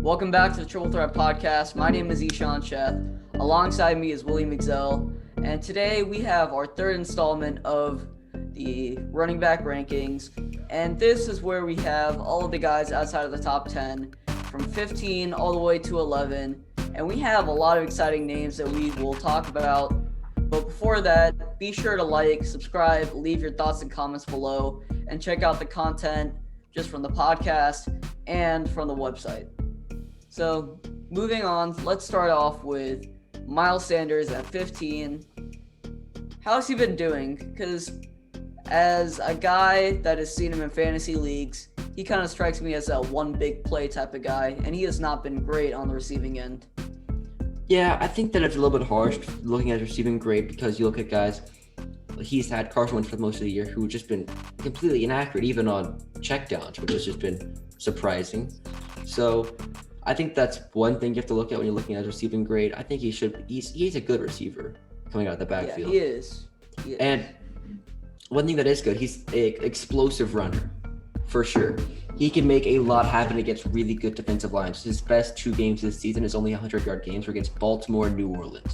Welcome back to the Triple Threat Podcast. My name is Ishan Cheth. Alongside me is William and today we have our third installment of the running back rankings. And this is where we have all of the guys outside of the top 10, from 15 all the way to 11. And we have a lot of exciting names that we will talk about. But before that, be sure to like, subscribe, leave your thoughts and comments below, and check out the content just from the podcast and from the website. So, moving on, let's start off with Miles Sanders at 15. How's he been doing? Because as a guy that has seen him in fantasy leagues, he kind of strikes me as a one big play type of guy, and he has not been great on the receiving end. Yeah, I think that it's a little bit harsh looking at his receiving grade because you look at guys, he's had Carson Wentz for most of the year who've just been completely inaccurate, even on checkdowns, which has just been surprising. So I think that's one thing you have to look at when you're looking at his receiving grade. I think he's a good receiver coming out of the backfield. Yeah, he is. And one thing that is good, he's an explosive runner, for sure. He can make a lot happen against really good defensive lines. His best two games this season is only 100-yard games were against Baltimore and New Orleans.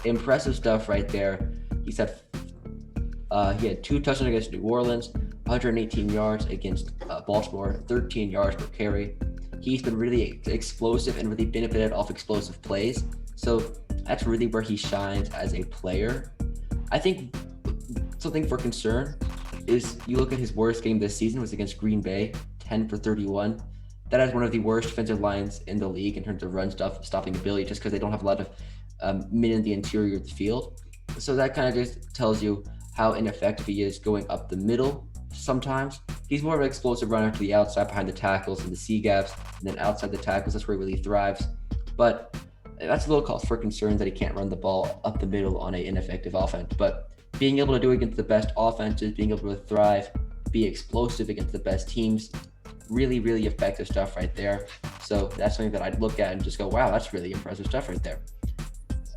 Impressive stuff right there. He had 2 touchdowns against New Orleans, 118 yards against Baltimore, 13 yards per carry. He's been really explosive and really benefited off explosive plays. So that's really where he shines as a player. I think something for concern is you look at his worst game this season was against Green Bay, 10 for 31. That is one of the worst defensive lines in the league in terms of run stopping ability, just because they don't have a lot of men in the interior of the field. So that kind of just tells you how ineffective he is going up the middle sometimes. He's more of an explosive runner to the outside behind the tackles and the C gaps, and then outside the tackles, that's where he really thrives. But that's a little cause for concern that he can't run the ball up the middle on an ineffective offense. But being able to do it against the best offenses, being able to thrive, be explosive against the best teams, really, really effective stuff right there. So that's something that I'd look at and just go, wow, that's really impressive stuff right there.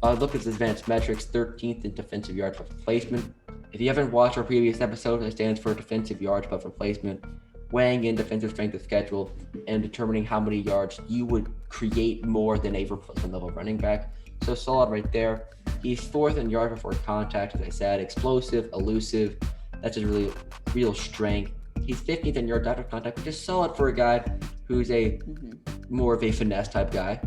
Look at his advanced metrics, 13th in defensive yards per replacement. If you haven't watched our previous episode, it stands for defensive yards per replacement, weighing in defensive strength of schedule and determining how many yards you would create more than a replacement level running back. So solid right there. He's 4th in yards before contact, as I said, explosive, elusive. That's his really real strength. He's 15th in yards after contact, which is solid for a guy who's more of a finesse type guy.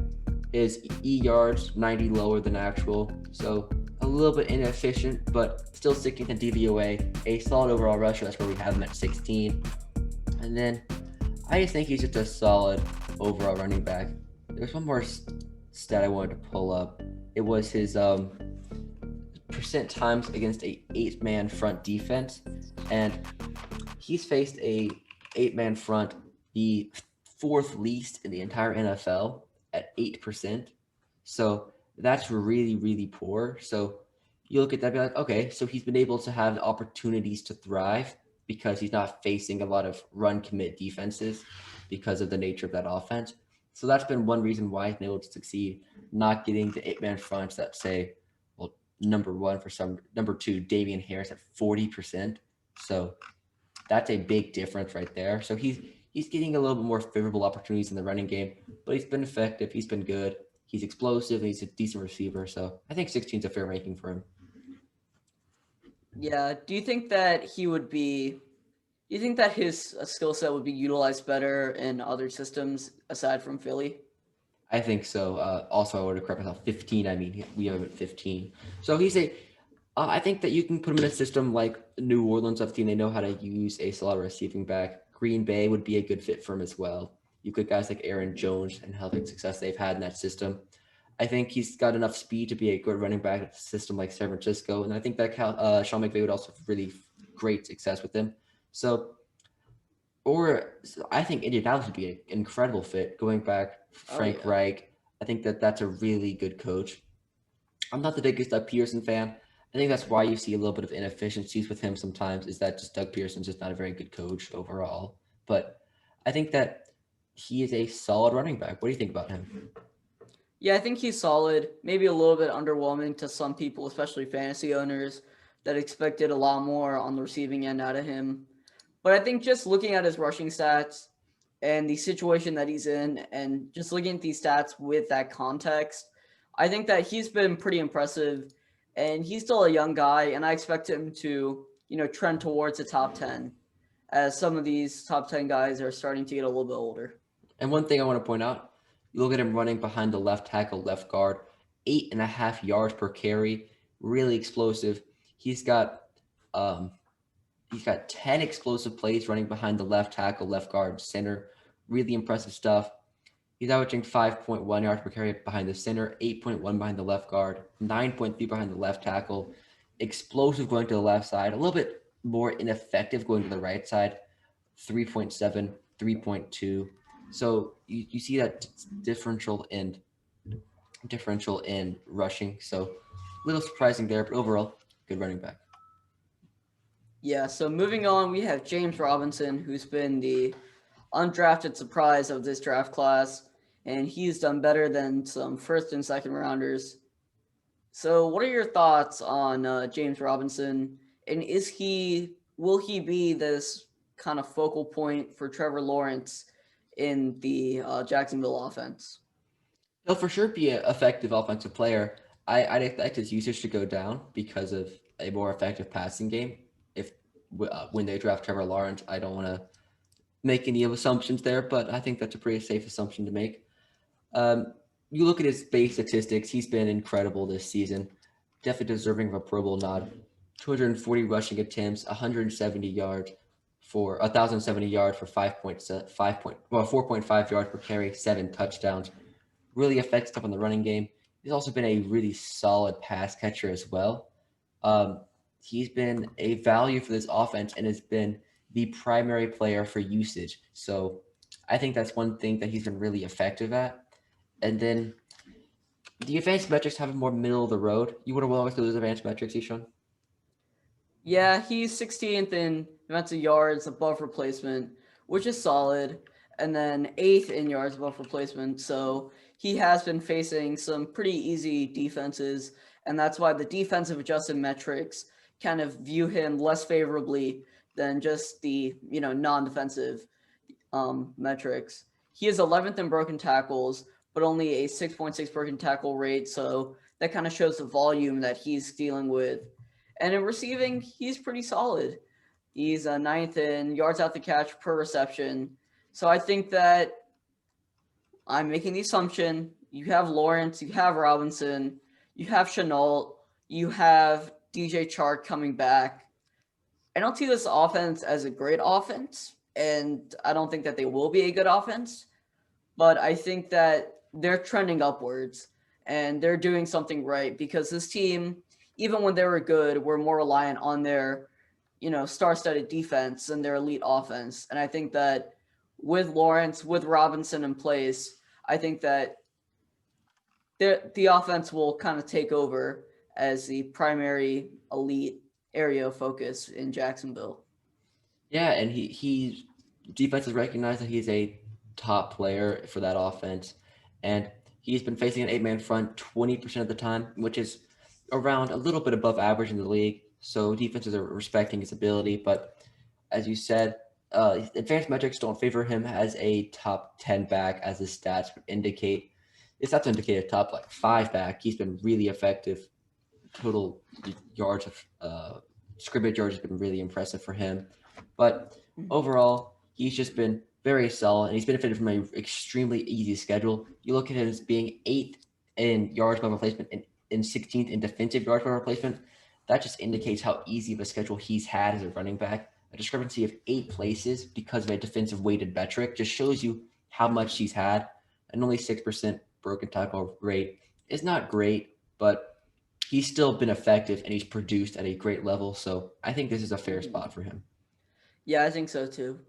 His E yards 90 lower than actual, so a little bit inefficient, but still 16th in DVOA. A solid overall rusher. That's where we have him at 16. And then I just think he's just a solid overall running back. There's one more stat I wanted to pull up. It was his percent times against a 8-man front defense, and he's faced a 8-man front, the 4th least in the entire NFL at 8%. So that's really, really poor. So you look at that and be like, okay, so he's been able to have the opportunities to thrive because he's not facing a lot of run commit defenses because of the nature of that offense. So that's been one reason why he's been able to succeed, not getting the 8-man fronts that say, well, number 2, Damian Harris at 40%. So that's a big difference right there. So he's getting a little bit more favorable opportunities in the running game, but he's been effective. He's been good. He's explosive. And he's a decent receiver. So I think 16 is a fair ranking for him. Yeah. Do you think that his skill set would be utilized better in other systems aside from Philly? I think so. Also, I would have corrected myself. 15. I mean, we have him at 15. So I think that you can put him in a system like New Orleans. I've seen they know how to use a solid receiving back. Green Bay would be a good fit for him as well. You could guys like Aaron Jones and how the success they've had in that system. I think he's got enough speed to be a good running back at a system like San Francisco. And I think that Sean McVay would also have really great success with him. So I think Indianapolis would be an incredible fit. Going back, Frank Reich, I think that's a really good coach. I'm not the biggest Doug Peterson fan. I think that's why you see a little bit of inefficiencies with him sometimes, is that just Doug Peterson's just not a very good coach overall. But I think that he is a solid running back. What do you think about him? Yeah, I think he's solid. Maybe a little bit underwhelming to some people, especially fantasy owners, that expected a lot more on the receiving end out of him. But I think just looking at his rushing stats, and the situation that he's in, and just looking at these stats with that context, I think that he's been pretty impressive, and he's still a young guy, and I expect him to, trend towards the top 10 as some of these top 10 guys are starting to get a little bit older. And one thing I want to point out, you look at him running behind the left tackle, left guard, 8.5 yards per carry, really explosive. He's got um, he's got 10 explosive plays running behind the left tackle, left guard, center. Really impressive stuff. He's averaging 5.1 yards per carry behind the center, 8.1 behind the left guard, 9.3 behind the left tackle. Explosive going to the left side, a little bit more ineffective going to the right side, 3.7, 3.2. So you see that differential in rushing. So a little surprising there, but overall, good running back. Yeah, so moving on, we have James Robinson, who's been the undrafted surprise of this draft class, and he's done better than some first and second rounders. So, what are your thoughts on James Robinson? And will he be this kind of focal point for Trevor Lawrence in the Jacksonville offense? He'll for sure be an effective offensive player. I'd expect his usage to go down because of a more effective passing game. If when they draft Trevor Lawrence, I don't want to make any assumptions there, but I think that's a pretty safe assumption to make. You look at his base statistics; he's been incredible this season. Definitely deserving of a Pro Bowl nod. 240 rushing attempts, 170 yards for 1,070 yards for 4.5 yards per carry, 7 touchdowns. Really effective on the running game. He's also been a really solid pass catcher as well. He's been a value for this offense and has been the primary player for usage. So I think that's one thing that he's been really effective at. And then the advanced metrics have him more middle of the road. You would have always those advanced metrics, Ishan? Yeah, he's 16th in defensive yards above replacement, which is solid, and then 8th in yards above replacement. So he has been facing some pretty easy defenses, and that's why the defensive adjusted metrics kind of view him less favorably than just the non-defensive metrics. He is 11th in broken tackles, but only a 6.6 broken tackle rate. So that kind of shows the volume that he's dealing with. And in receiving, he's pretty solid. He's a ninth in yards out the catch per reception. So I think that I'm making the assumption you have Lawrence, you have Robinson, you have Chenault, you have DJ Chark coming back. I don't see this offense as a great offense, and I don't think that they will be a good offense, but I think that they're trending upwards and they're doing something right because this team, even when they were good, were more reliant on their, star-studded defense and their elite offense. And I think that with Lawrence, with Robinson in place, I think that the offense will kind of take over as the primary elite area of focus in Jacksonville. Yeah, and he defense has recognized that he's a top player for that offense, and he's been facing an 8-man front 20% of the time, which is around a little bit above average in the league. So defenses are respecting his ability, but as you said, advanced metrics don't favor him as a top 10 back, as his stats indicate. His stats indicate a top 5 back. He's been really effective. Total yards of scrimmage yards has been really impressive for him. But overall, he's just been very solid, and he's benefited from an extremely easy schedule. You look at him as being 8th in yards by replacement and 16th in defensive yards by replacement. That just indicates how easy of a schedule he's had as a running back. A discrepancy of 8 places because of a defensive weighted metric just shows you how much he's had. And only 6% broken tackle rate is not great, but he's still been effective and he's produced at a great level. So I think this is a fair spot for him. Yeah, I think so too.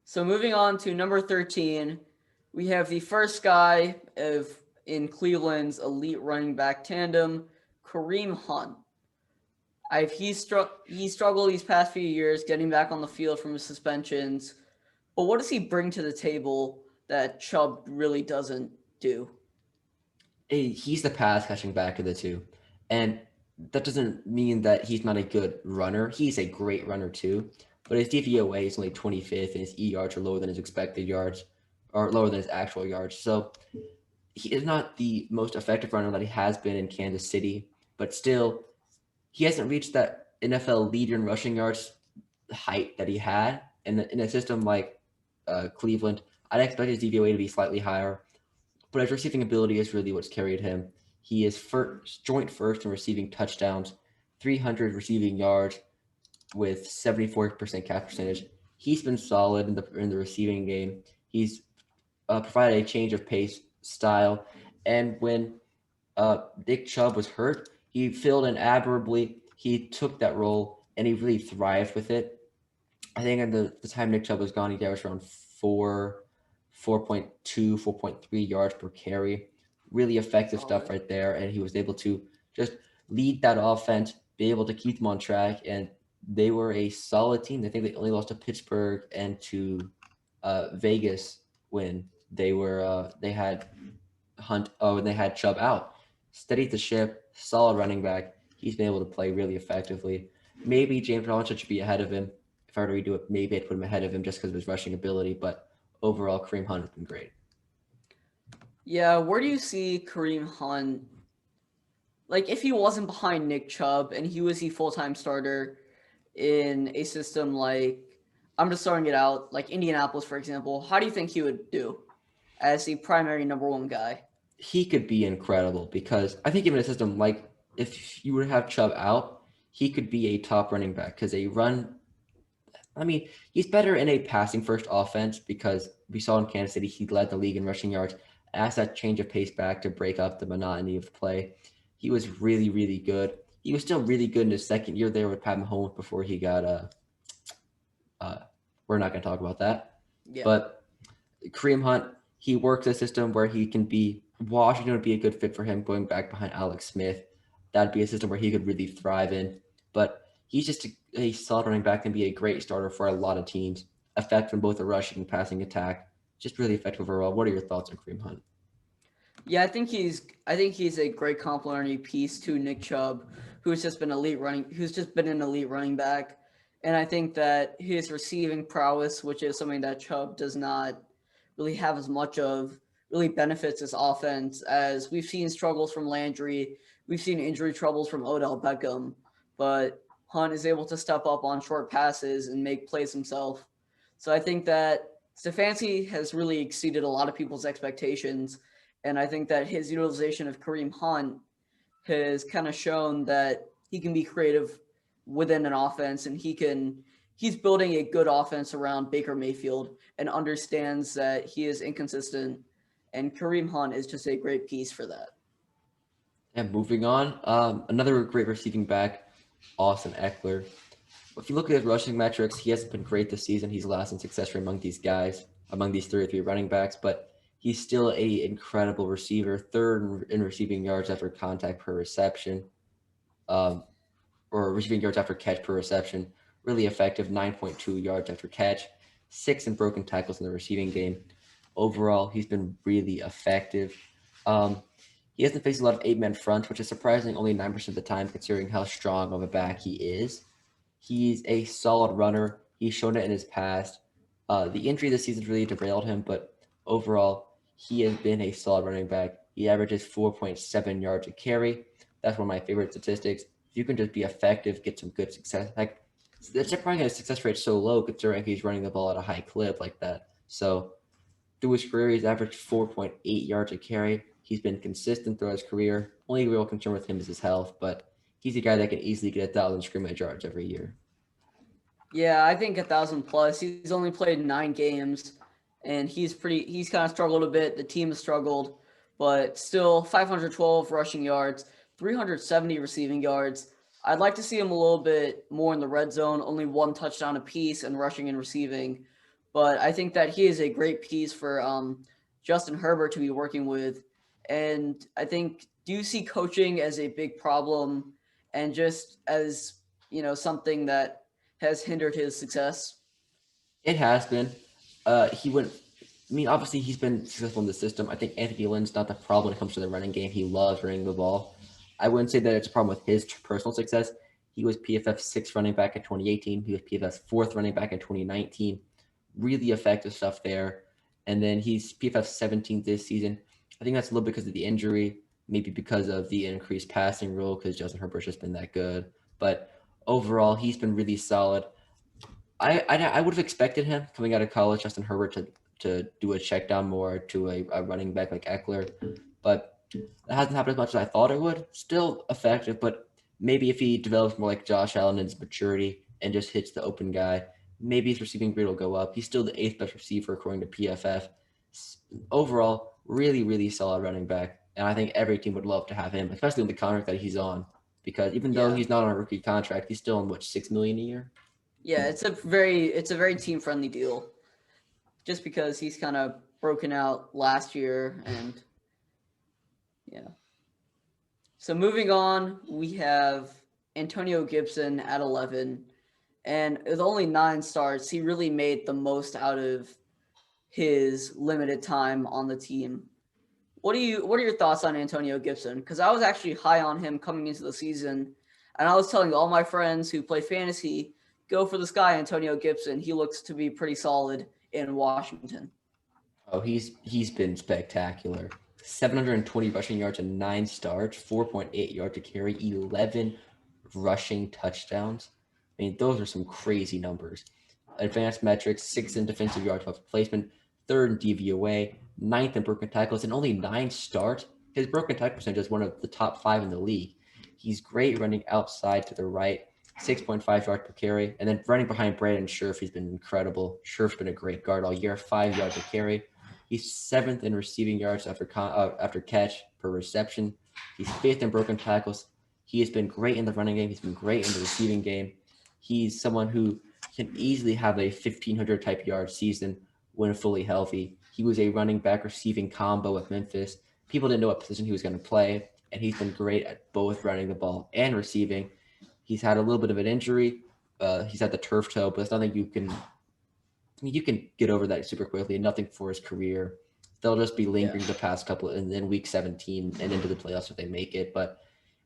So moving on to number 13, we have the first guy in Cleveland's elite running back tandem, Kareem Hunt. He struggled these past few years getting back on the field from his suspensions, but what does he bring to the table that Chubb really doesn't do? He's the pass catching back of the two, and that doesn't mean that he's not a good runner. He's a great runner too, but his DVOA is only 25th, and his E yards are lower than his expected yards, or lower than his actual yards. So he is not the most effective runner that he has been in Kansas City, but still, he hasn't reached that NFL leader in rushing yards height that he had in a system like Cleveland. I'd expect his DVOA to be slightly higher, but his receiving ability is really what's carried him. He is joint first in receiving touchdowns, 300 receiving yards with 74% catch percentage. He's been solid in the receiving game. He's provided a change of pace style, and when Nick Chubb was hurt, he filled in admirably. He took that role and he really thrived with it. I think at the time Nick Chubb was gone, he averaged around 4.2, 4.3 yards per carry. Really effective stuff right there. And he was able to just lead that offense, be able to keep them on track. And they were a solid team. I think they only lost to Pittsburgh and to Vegas when they had and they had Chubb out. Steadied the ship, solid running back. He's been able to play really effectively. Maybe James Robinson should be ahead of him. If I were to redo it, maybe I'd put him ahead of him just because of his rushing ability. But overall, Kareem Hunt has been great. Yeah, where do you see Kareem Hunt? Like, if he wasn't behind Nick Chubb and he was the full-time starter in a system like, I'm just throwing it out, like Indianapolis, for example, how do you think he would do as the primary number one guy? He could be incredible because I think even a system like if you were to have Chubb out, he could be a top running back because he's better in a passing first offense because we saw in Kansas City, he led the league in rushing yards. Asked that change of pace back to break up the monotony of play. He was really, really good. He was still really good in his second year there with Pat Mahomes before he got we're not going to talk about that. Yeah. But Kareem Hunt, he works a system where he can be Washington would be a good fit for him going back behind Alex Smith. That'd be a system where he could really thrive in. But he's just a solid running back and be a great starter for a lot of teams. Effective in both the rushing and passing attack. Just really effective overall. What are your thoughts on Kareem Hunt? Yeah, I think he's a great complementary piece to Nick Chubb, who's just been an elite running back. And I think that his receiving prowess, which is something that Chubb does not really have as much of, really benefits his offense, as we've seen struggles from Landry, we've seen injury troubles from Odell Beckham, but Hunt is able to step up on short passes and make plays himself. So I think that Stefanski has really exceeded a lot of people's expectations, and I think that his utilization of Kareem Hunt has kind of shown that he can be creative within an offense, and he's building a good offense around Baker Mayfield and understands that he is inconsistent, and Kareem Hunt is just a great piece for that. And moving on, another great receiving back, Austin Ekeler. If you look at his rushing metrics, he hasn't been great this season. He's last in success rate among these guys, among these 33 running backs, but he's still an incredible receiver, third in receiving yards after contact per reception, or receiving yards after catch per reception. Really effective, 9.2 yards after catch, 6 in broken tackles in the receiving game. Overall, he's been really effective. He hasn't faced a lot of 8-man fronts, which is surprising only 9% of the time considering how strong of a back he is. He's a solid runner. He's shown it in his past. The injury this season really derailed him, but overall, he has been a solid running back. He averages 4.7 yards a carry. That's one of my favorite statistics. If you can just be effective, get some good success. Like, it's surprising his success rate so low considering he's running the ball at a high clip like that. So through his career, he's averaged 4.8 yards a carry. He's been consistent throughout his career. Only real concern with him is his health, but he's a guy that can easily get 1,000 scrimmage yards every year. Yeah, I think 1,000 plus. He's only played 9 games, and he's kind of struggled a bit. The team has struggled, but still 512 rushing yards, 370 receiving yards. I'd like to see him a little bit more in the red zone, only 1 touchdown apiece and rushing and receiving. But I think that he is a great piece for Justin Herbert to be working with. And I think, do you see coaching as a big problem and just as, something that has hindered his success? It has been. Obviously he's been successful in the system. I think Anthony Lynn's not the problem when it comes to the running game. He loves running the ball. I wouldn't say that it's a problem with his personal success. He was PFF 6th running back in 2018. He was PFF's 4th running back in 2019. Really effective stuff there. And then he's PFF 17th this season. I think that's a little because of the injury, maybe because of the increased passing rule, because Justin Herbert's just been that good. But overall, he's been really solid. I would have expected him coming out of college, Justin Herbert, to do a check down more to a running back like Ekeler. But that hasn't happened as much as I thought it would. Still effective, but maybe if he develops more like Josh Allen in his maturity and just hits the open guy, maybe his receiving grade will go up. He's still the 8th best receiver according to PFF. Overall, really, really solid running back. And I think every team would love to have him, especially in the contract that he's on. Because even though he's not on a rookie contract, he's still on $6 million a year? Yeah, it's a very team friendly deal. Just because he's kind of broken out last year and yeah. So moving on, we have Antonio Gibson at 11. And with only 9 starts, he really made the most out of his limited time on the team. What are your thoughts on Antonio Gibson? Because I was actually high on him coming into the season, and I was telling all my friends who play fantasy, go for this guy, Antonio Gibson. He looks to be pretty solid in Washington. Oh, he's been spectacular. 720 rushing yards and 9 starts, 4.8 yards to carry, 11 rushing touchdowns. I mean, those are some crazy numbers. Advanced metrics, 6th in defensive yards per placement, 3rd in DVOA, 9th in broken tackles, and only 9 starts. His broken tackle percentage is one of the top 5 in the league. He's great running outside to the right, 6.5 yards per carry, and then running behind Brandon Scherf, he's been incredible. Scherf's been a great guard all year, 5 yards per carry. He's 7th in receiving yards after catch per reception. He's 5th in broken tackles. He has been great in the running game. He's been great in the receiving game. He's someone who can easily have a 1,500 type yard season when fully healthy. He was a running back receiving combo with Memphis. People didn't know what position he was going to play, and he's been great at both running the ball and receiving. He's had a little bit of an injury. He's had the turf toe, but it's nothing you can get over that super quickly, and nothing for his career. They'll just be lingering the past couple in week 17 and into the playoffs if they make it. But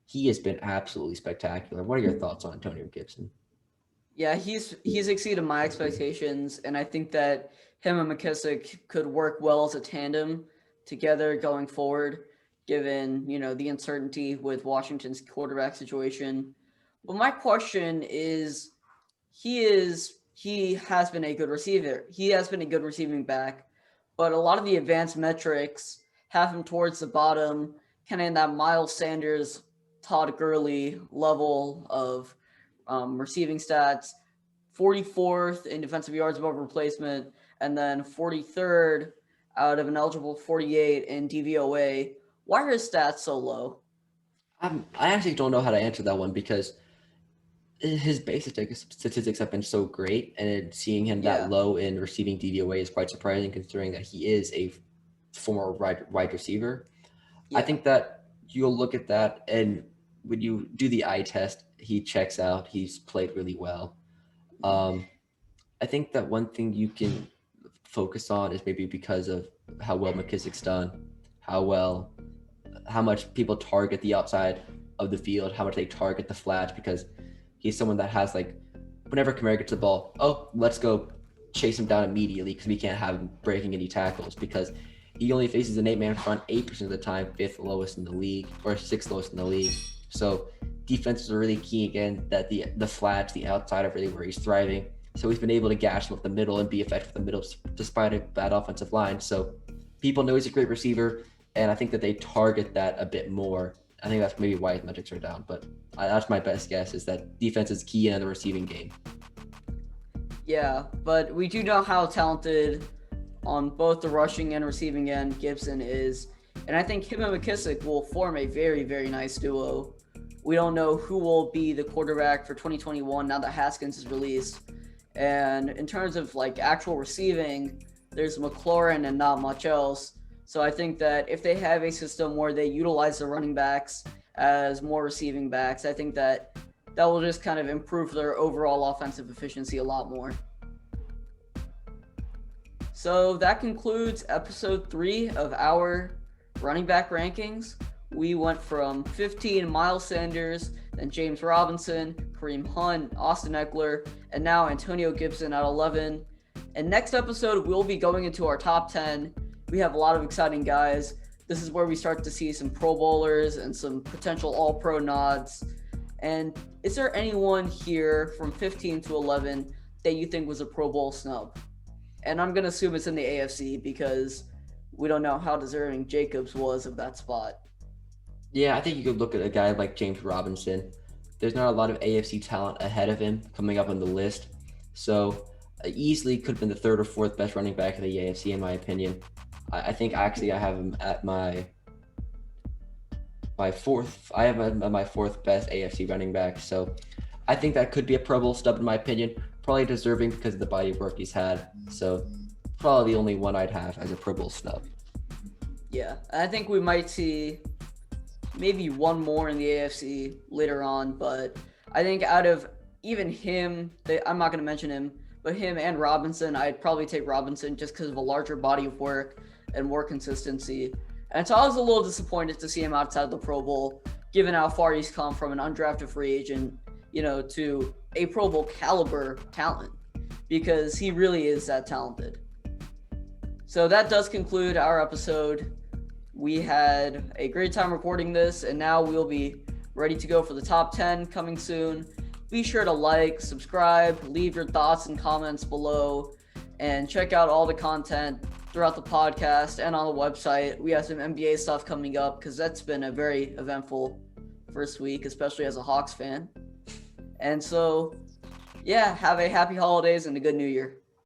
he has been absolutely spectacular. What are your thoughts on Antonio Gibson? Yeah, he's exceeded my expectations, and I think that him and McKissick could work well as a tandem together going forward, given, the uncertainty with Washington's quarterback situation. But my question is, he has been a good receiver. He has been a good receiving back, but a lot of the advanced metrics have him towards the bottom, kind of in that Miles Sanders, Todd Gurley level of receiving stats, 44th in defensive yards above replacement, and then 43rd out of an eligible 48 in DVOA. Why are his stats so low? I actually don't know how to answer that one because his basic statistics have been so great, and seeing him that low in receiving DVOA is quite surprising considering that he is a former wide receiver. Yeah. I think that you'll look at that, and when you do the eye test, he checks out. He's played really well. I think that one thing you can focus on is maybe because of how well McKissick's done, how much people target the outside of the field, how much they target the flats, because he's someone that has whenever Kamara gets the ball, let's go chase him down immediately because we can't have him breaking any tackles because he only faces an 8-man front 8% of the time, 5th lowest in the league or 6th lowest in the league. So defenses are really key again that the flats, the outside are really where he's thriving. So he's been able to gash him up the middle and be effective in the middle despite a bad offensive line. So people know he's a great receiver, and I think that they target that a bit more. I think that's maybe why his metrics are down, but that's my best guess is that defense is key in the receiving game. Yeah, but we do know how talented on both the rushing and receiving end Gibson is, and I think him and McKissick will form a very, very nice duo. We don't know who will be the quarterback for 2021 now that Haskins is released. And in terms of actual receiving, there's McLaurin and not much else. So I think that if they have a system where they utilize the running backs as more receiving backs, I think that will just kind of improve their overall offensive efficiency a lot more. So that concludes episode 3 of our running back rankings. We went from 15 Miles Sanders then James Robinson, Kareem Hunt, Austin Ekeler, and now Antonio Gibson at 11. And next episode, we'll be going into our top 10. We have a lot of exciting guys. This is where we start to see some Pro Bowlers and some potential All-Pro nods. And is there anyone here from 15 to 11 that you think was a Pro Bowl snub? And I'm going to assume it's in the AFC because we don't know how deserving Jacobs was of that spot. Yeah, I think you could look at a guy like James Robinson. There's not a lot of AFC talent ahead of him coming up on the list. So easily could have been the third or fourth best running back in the AFC, in my opinion. I think actually I have him at my fourth. I have him at my fourth best AFC running back. So I think that could be a Pro Bowl snub, in my opinion. Probably deserving because of the body of work he's had. So probably the only one I'd have as a Pro Bowl snub. Yeah, I think we might see maybe one more in the AFC later on, but I think out of even him, I'm not going to mention him, but him and Robinson, I'd probably take Robinson just because of a larger body of work and more consistency. And so I was a little disappointed to see him outside the Pro Bowl, given how far he's come from an undrafted free agent, to a Pro Bowl caliber talent, because he really is that talented. So that does conclude our episode. We had a great time recording this, and now we'll be ready to go for the top 10 coming soon. Be sure to like, subscribe, leave your thoughts and comments below, and check out all the content throughout the podcast and on the website. We have some NBA stuff coming up because that's been a very eventful first week, especially as a Hawks fan. And so, yeah, have a happy holidays and a good new year.